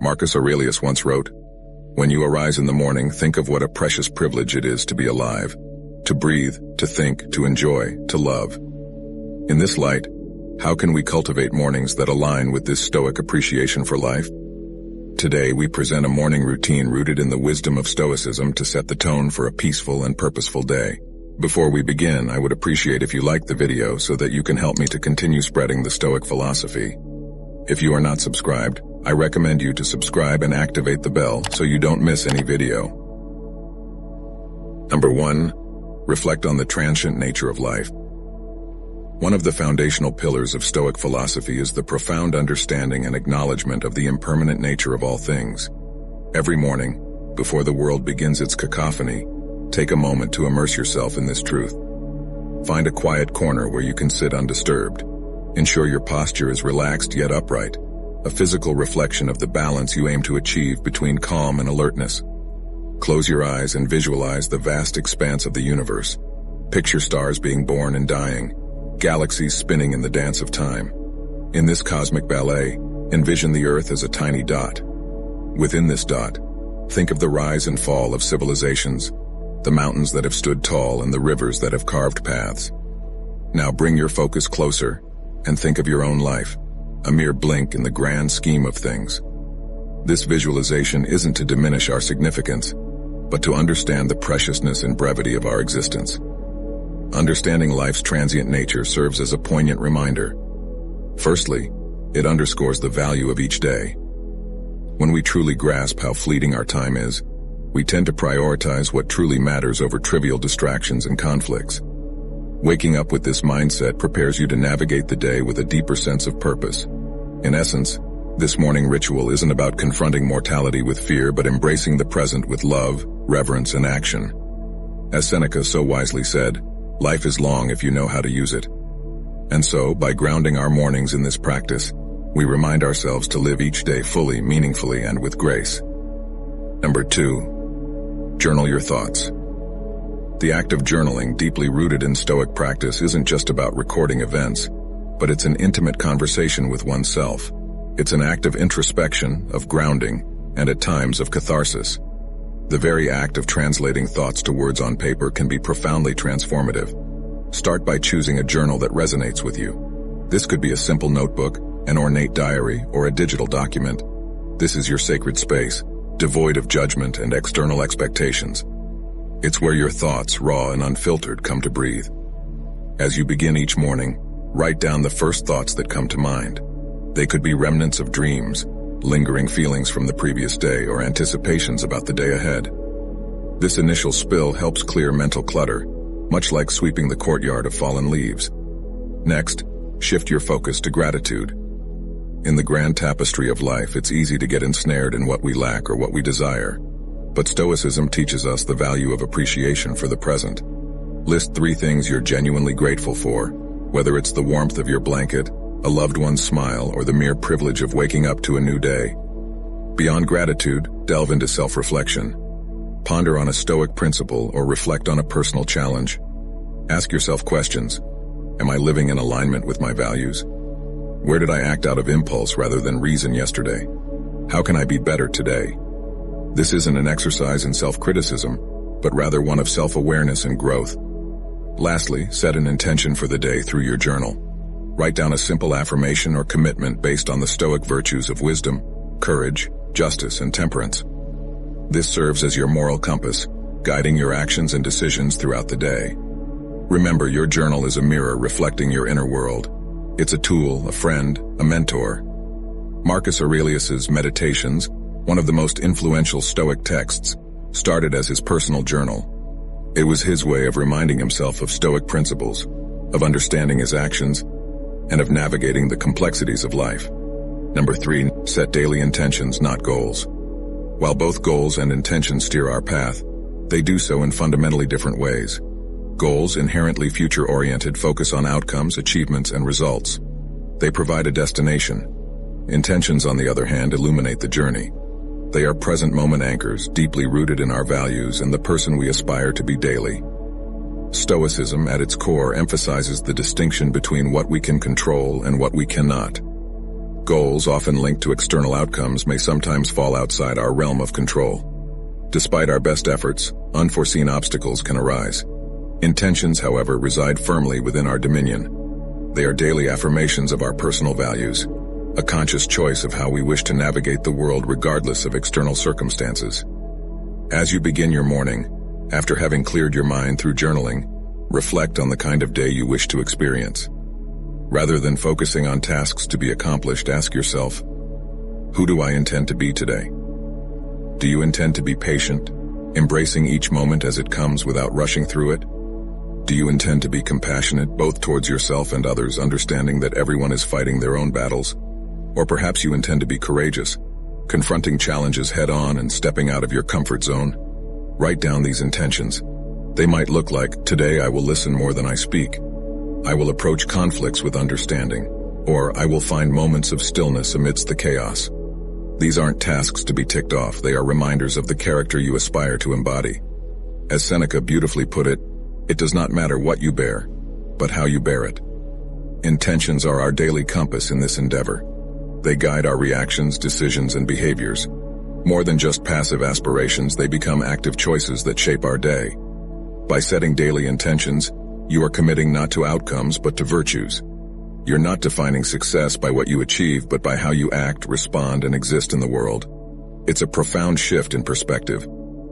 Marcus Aurelius once wrote, "When you arise in the morning, think of what a precious privilege it is to be alive, to breathe, to think, to enjoy, to love." In this light, how can we cultivate mornings that align with this Stoic appreciation for life? Today, we present a morning routine rooted in the wisdom of Stoicism to set the tone for a peaceful and purposeful day. Before we begin, I would appreciate if you liked the video so that you can help me to continue spreading the Stoic philosophy. If you are not subscribed, I recommend you to subscribe and activate the bell so you don't miss any video. Number 1. Reflect on the transient nature of life. One of the foundational pillars of Stoic philosophy is the profound understanding and acknowledgement of the impermanent nature of all things. Every morning, before the world begins its cacophony, take a moment to immerse yourself in this truth. Find a quiet corner where you can sit undisturbed. Ensure your posture is relaxed yet upright, a physical reflection of the balance you aim to achieve between calm and alertness. Close your eyes and visualize the vast expanse of the universe. Picture stars being born and dying, galaxies spinning in the dance of time. In this cosmic ballet, envision the Earth as a tiny dot. Within this dot, think of the rise and fall of civilizations, the mountains that have stood tall and the rivers that have carved paths. Now bring your focus closer and think of your own life, a mere blink in the grand scheme of things. This visualization isn't to diminish our significance, but to understand the preciousness and brevity of our existence. Understanding life's transient nature serves as a poignant reminder. Firstly, it underscores the value of each day. When we truly grasp how fleeting our time is, we tend to prioritize what truly matters over trivial distractions and conflicts. Waking up with this mindset prepares you to navigate the day with a deeper sense of purpose. In essence, this morning ritual isn't about confronting mortality with fear, but embracing the present with love, reverence, and action. As Seneca so wisely said, "Life is long if you know how to use it." And so, by grounding our mornings in this practice, we remind ourselves to live each day fully, meaningfully, and with grace. Number 2. Journal your thoughts. The act of journaling, deeply rooted in Stoic practice, isn't just about recording events, but it's an intimate conversation with oneself. It's an act of introspection, of grounding, and at times of catharsis. The very act of translating thoughts to words on paper can be profoundly transformative. Start by choosing a journal that resonates with you. This could be a simple notebook, an ornate diary, or a digital document. This is your sacred space, devoid of judgment and external expectations. It's where your thoughts, raw and unfiltered, come to breathe. As you begin each morning, write down the first thoughts that come to mind. They could be remnants of dreams, lingering feelings from the previous day, or anticipations about the day ahead. This initial spill helps clear mental clutter, much like sweeping the courtyard of fallen leaves. Next, shift your focus to gratitude. In the grand tapestry of life, it's easy to get ensnared in what we lack or what we desire. But Stoicism teaches us the value of appreciation for the present. List 3 things you're genuinely grateful for, whether it's the warmth of your blanket, a loved one's smile, or the mere privilege of waking up to a new day. Beyond gratitude, delve into self-reflection. Ponder on a Stoic principle or reflect on a personal challenge. Ask yourself questions. Am I living in alignment with my values? Where did I act out of impulse rather than reason yesterday? How can I be better today? This isn't an exercise in self-criticism, but rather one of self-awareness and growth. Lastly, set an intention for the day through your journal. Write down a simple affirmation or commitment based on the Stoic virtues of wisdom, courage, justice, and temperance. This serves as your moral compass, guiding your actions and decisions throughout the day. Remember, your journal is a mirror reflecting your inner world. It's a tool, a friend, a mentor. Marcus Aurelius's Meditations, one of the most influential Stoic texts, started as his personal journal. It was his way of reminding himself of Stoic principles, of understanding his actions, and of navigating the complexities of life. Number 3, set daily intentions, not goals. While both goals and intentions steer our path, they do so in fundamentally different ways. Goals, inherently future-oriented, focus on outcomes, achievements, and results. They provide a destination. Intentions, on the other hand, illuminate the journey. They are present-moment anchors, deeply rooted in our values and the person we aspire to be daily. Stoicism, at its core, emphasizes the distinction between what we can control and what we cannot. goals, often linked to external outcomes, may sometimes fall outside our realm of control. Despite our best efforts, unforeseen obstacles can arise. Intentions, however, reside firmly within our dominion. They are daily affirmations of our personal values, a conscious choice of how we wish to navigate the world regardless of external circumstances. As you begin your morning, after having cleared your mind through journaling, reflect on the kind of day you wish to experience. Rather than focusing on tasks to be accomplished, ask yourself, who do I intend to be today? Do you intend to be patient, embracing each moment as it comes without rushing through it? Do you intend to be compassionate, both towards yourself and others, understanding that everyone is fighting their own battles? Or perhaps you intend to be courageous, confronting challenges head-on and stepping out of your comfort zone? Write down these intentions. They might look like, today I will listen more than I speak. I will approach conflicts with understanding. Or I will find moments of stillness amidst the chaos. These aren't tasks to be ticked off, they are reminders of the character you aspire to embody. As Seneca beautifully put it, it does not matter what you bear, but how you bear it. Intentions are our daily compass in this endeavor. They guide our reactions, decisions, and behaviors. More than just passive aspirations, they become active choices that shape our day. By setting daily intentions, you are committing not to outcomes but to virtues. You're not defining success by what you achieve but by how you act, respond, and exist in the world. It's a profound shift in perspective,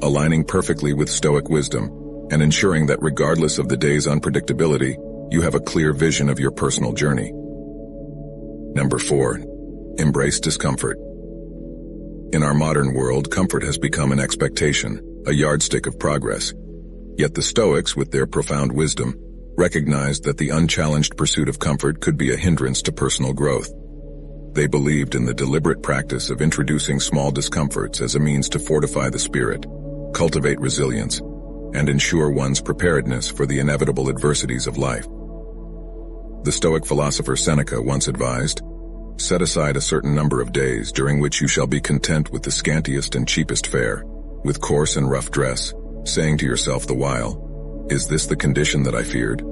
aligning perfectly with Stoic wisdom and ensuring that regardless of the day's unpredictability, you have a clear vision of your personal journey. Number 4. Embrace discomfort. In our modern world, comfort has become an expectation, a yardstick of progress. Yet the Stoics, with their profound wisdom, recognized that the unchallenged pursuit of comfort could be a hindrance to personal growth. They believed in the deliberate practice of introducing small discomforts as a means to fortify the spirit, cultivate resilience, and ensure one's preparedness for the inevitable adversities of life. The Stoic philosopher Seneca once advised, "Set aside a certain number of days during which you shall be content with the scantiest and cheapest fare, with coarse and rough dress, saying to yourself the while, 'Is this the condition that I feared?'"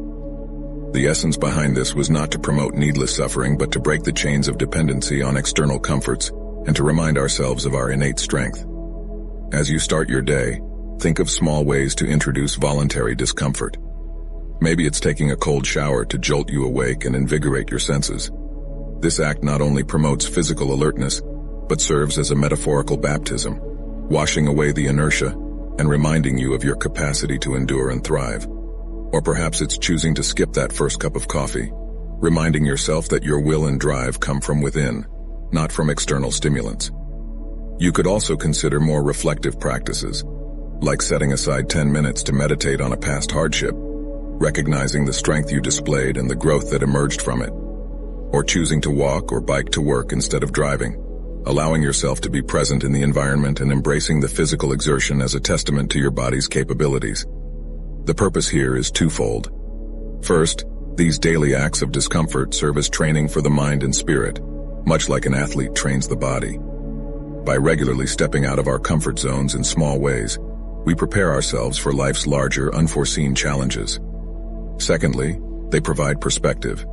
The essence behind this was not to promote needless suffering but to break the chains of dependency on external comforts and to remind ourselves of our innate strength. As you start your day, think of small ways to introduce voluntary discomfort. Maybe it's taking a cold shower to jolt you awake and invigorate your senses. This act not only promotes physical alertness, but serves as a metaphorical baptism, washing away the inertia and reminding you of your capacity to endure and thrive. Or perhaps it's choosing to skip that first cup of coffee, reminding yourself that your will and drive come from within, not from external stimulants. You could also consider more reflective practices, like setting aside 10 minutes to meditate on a past hardship, recognizing the strength you displayed and the growth that emerged from it. Or choosing to walk or bike to work instead of driving, allowing yourself to be present in the environment and embracing the physical exertion as a testament to your body's capabilities. The purpose here is twofold. First, these daily acts of discomfort serve as training for the mind and spirit, much like an athlete trains the body. By regularly stepping out of our comfort zones in small ways, we prepare ourselves for life's larger, unforeseen challenges. Secondly, they provide perspective.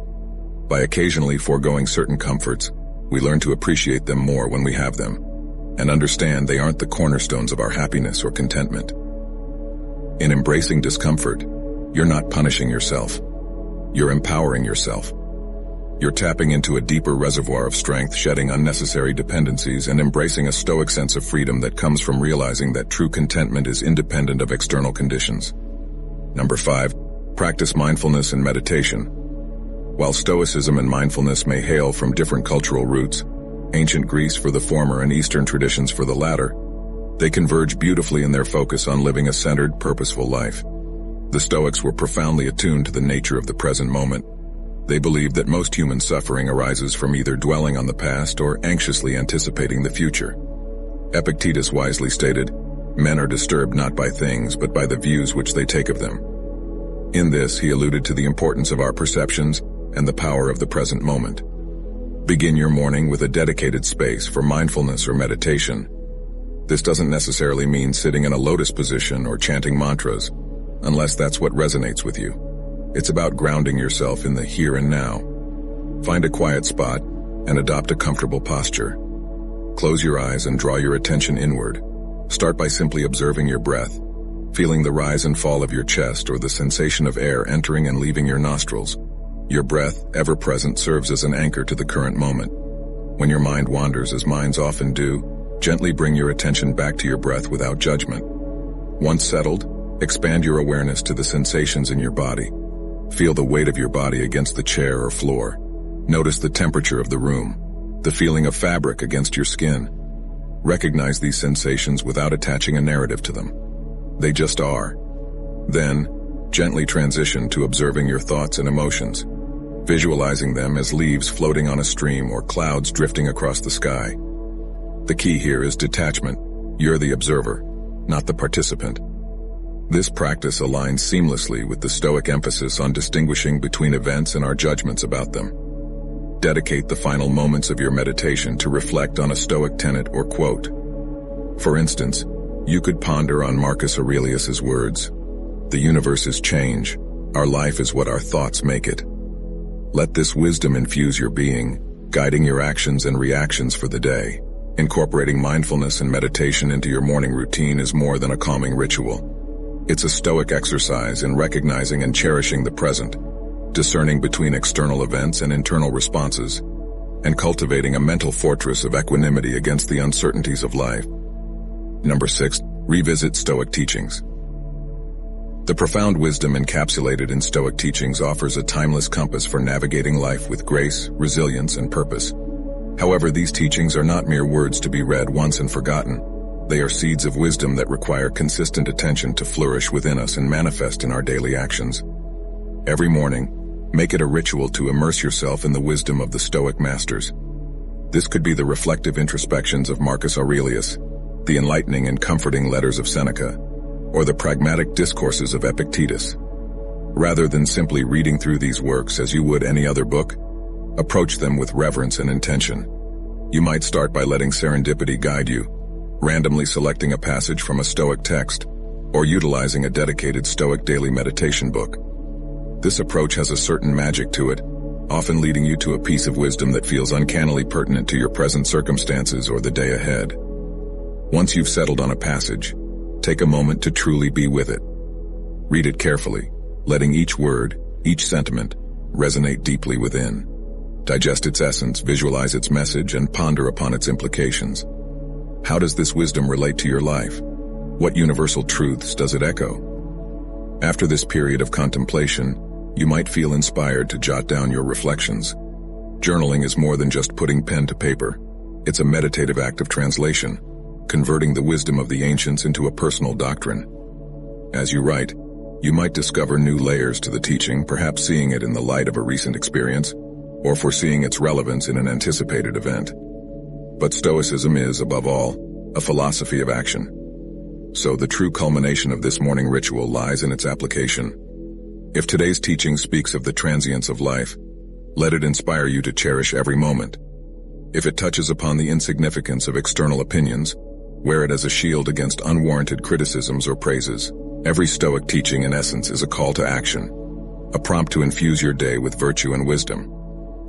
By occasionally foregoing certain comforts, we learn to appreciate them more when we have them, and understand they aren't the cornerstones of our happiness or contentment. In embracing discomfort, you're not punishing yourself. You're empowering yourself. You're tapping into a deeper reservoir of strength, shedding unnecessary dependencies, and embracing a stoic sense of freedom that comes from realizing that true contentment is independent of external conditions. Number 5, practice mindfulness and meditation. While Stoicism and mindfulness may hail from different cultural roots, ancient Greece for the former and Eastern traditions for the latter, they converge beautifully in their focus on living a centered, purposeful life. The Stoics were profoundly attuned to the nature of the present moment. They believed that most human suffering arises from either dwelling on the past or anxiously anticipating the future. Epictetus wisely stated, "Men are disturbed not by things, but by the views which they take of them." In this, he alluded to the importance of our perceptions and the power of the present moment. Begin your morning with a dedicated space for mindfulness or meditation. This doesn't necessarily mean sitting in a lotus position or chanting mantras, unless that's what resonates with you. It's about grounding yourself in the here and now. Find a quiet spot, and adopt a comfortable posture. Close your eyes and draw your attention inward. Start by simply observing your breath, feeling the rise and fall of your chest or the sensation of air entering and leaving your nostrils. Your breath, ever present, serves as an anchor to the current moment. When your mind wanders, as minds often do, gently bring your attention back to your breath without judgment. Once settled, expand your awareness to the sensations in your body. Feel the weight of your body against the chair or floor. Notice the temperature of the room, the feeling of fabric against your skin. Recognize these sensations without attaching a narrative to them. They just are. Then, gently transition to observing your thoughts and emotions, visualizing them as leaves floating on a stream or clouds drifting across the sky. The key here is detachment. You're the observer, not the participant. This practice aligns seamlessly with the Stoic emphasis on distinguishing between events and our judgments about them. Dedicate the final moments of your meditation to reflect on a Stoic tenet or quote. For instance, you could ponder on Marcus Aurelius's words, "The universe is change. Our life is what our thoughts make it." Let this wisdom infuse your being, guiding your actions and reactions for the day. Incorporating mindfulness and meditation into your morning routine is more than a calming ritual. It's a Stoic exercise in recognizing and cherishing the present, discerning between external events and internal responses, and cultivating a mental fortress of equanimity against the uncertainties of life. Number 6, revisit Stoic teachings. The profound wisdom encapsulated in Stoic teachings offers a timeless compass for navigating life with grace, resilience, and purpose. However, these teachings are not mere words to be read once and forgotten. They are seeds of wisdom that require consistent attention to flourish within us and manifest in our daily actions. Every morning, make it a ritual to immerse yourself in the wisdom of the Stoic masters. This could be the reflective introspections of Marcus Aurelius, the enlightening and comforting letters of Seneca, or the pragmatic discourses of Epictetus. Rather than simply reading through these works as you would any other book, approach them with reverence and intention. You might start by letting serendipity guide you, randomly selecting a passage from a Stoic text, or utilizing a dedicated Stoic daily meditation book. This approach has a certain magic to it, often leading you to a piece of wisdom that feels uncannily pertinent to your present circumstances or the day ahead. Once you've settled on a passage, take a moment to truly be with it. Read it carefully, letting each word, each sentiment, resonate deeply within. Digest its essence, visualize its message, and ponder upon its implications. How does this wisdom relate to your life? What universal truths does it echo? After this period of contemplation, you might feel inspired to jot down your reflections. Journaling is more than just putting pen to paper. It's a meditative act of translation, converting the wisdom of the ancients into a personal doctrine. As you write, you might discover new layers to the teaching, perhaps seeing it in the light of a recent experience, or foreseeing its relevance in an anticipated event. But Stoicism is, above all, a philosophy of action. So the true culmination of this morning ritual lies in its application. If today's teaching speaks of the transience of life, let it inspire you to cherish every moment. If it touches upon the insignificance of external opinions, wear it as a shield against unwarranted criticisms or praises. Every Stoic teaching, in essence, is a call to action, a prompt to infuse your day with virtue and wisdom.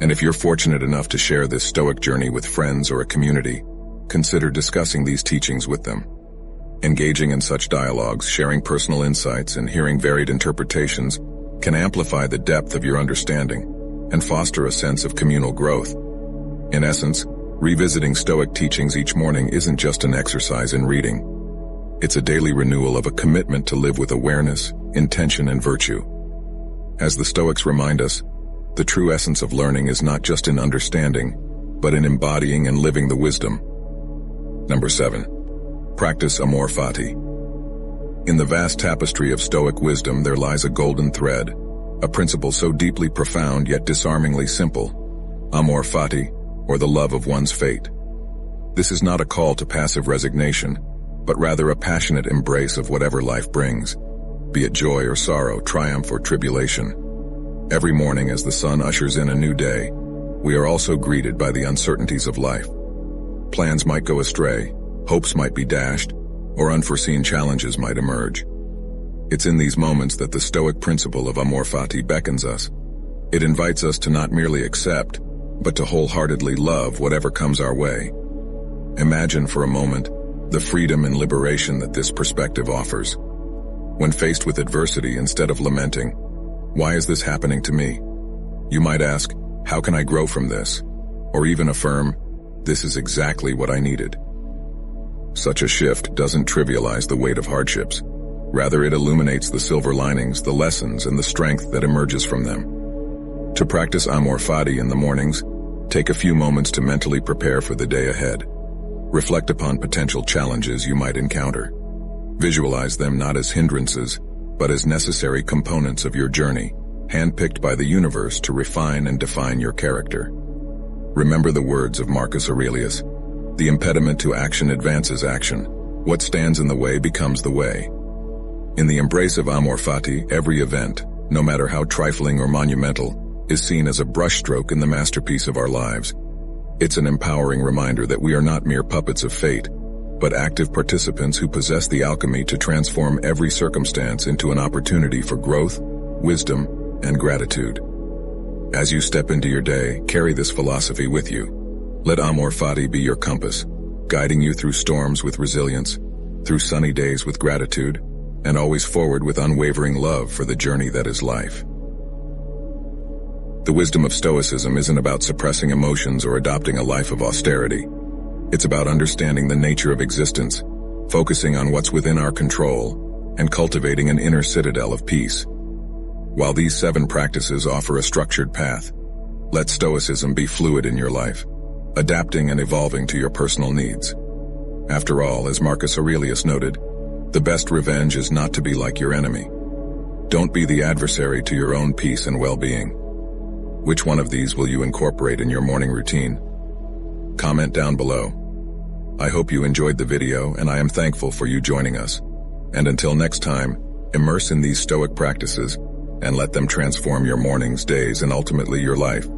And if you're fortunate enough to share this Stoic journey with friends or a community, consider discussing these teachings with them. Engaging in such dialogues, sharing personal insights, and hearing varied interpretations can amplify the depth of your understanding and foster a sense of communal growth. In essence, revisiting Stoic teachings each morning isn't just an exercise in reading. It's a daily renewal of a commitment to live with awareness, intention, and virtue. As the Stoics remind us, the true essence of learning is not just in understanding, but in embodying and living the wisdom. Number 7. Practice amor fati. In the vast tapestry of Stoic wisdom there lies a golden thread, a principle so deeply profound yet disarmingly simple. Amor fati, or the love of one's fate. This is not a call to passive resignation, but rather a passionate embrace of whatever life brings, be it joy or sorrow, triumph or tribulation. Every morning as the sun ushers in a new day, we are also greeted by the uncertainties of life. Plans might go astray, hopes might be dashed, or unforeseen challenges might emerge. It's in these moments that the Stoic principle of amor fati beckons us. It invites us to not merely accept, but to wholeheartedly love whatever comes our way. Imagine for a moment the freedom and liberation that this perspective offers. When faced with adversity, instead of lamenting, "Why is this happening to me?" you might ask, "How can I grow from this?" Or even affirm, "This is exactly what I needed." Such a shift doesn't trivialize the weight of hardships. Rather, it illuminates the silver linings, the lessons, and the strength that emerges from them. To practice amor fati in the mornings, take a few moments to mentally prepare for the day ahead. Reflect upon potential challenges you might encounter. Visualize them not as hindrances, but as necessary components of your journey, handpicked by the universe to refine and define your character. Remember the words of Marcus Aurelius: "The impediment to action advances action. What stands in the way becomes the way." In the embrace of amor fati, every event, no matter how trifling or monumental, is seen as a brushstroke in the masterpiece of our lives. It's an empowering reminder that we are not mere puppets of fate, but active participants who possess the alchemy to transform every circumstance into an opportunity for growth, wisdom, and gratitude. As you step into your day, carry this philosophy with you. Let amor fati be your compass, guiding you through storms with resilience, through sunny days with gratitude, and always forward with unwavering love for the journey that is life. The wisdom of Stoicism isn't about suppressing emotions or adopting a life of austerity. It's about understanding the nature of existence, focusing on what's within our control, and cultivating an inner citadel of peace. While these 7 practices offer a structured path, let Stoicism be fluid in your life, adapting and evolving to your personal needs. After all, as Marcus Aurelius noted, the best revenge is not to be like your enemy. Don't be the adversary to your own peace and well-being. Which one of these will you incorporate in your morning routine? Comment down below. I hope you enjoyed the video, and I am thankful for you joining us. And until next time, immerse in these Stoic practices and let them transform your mornings, days, and ultimately your life.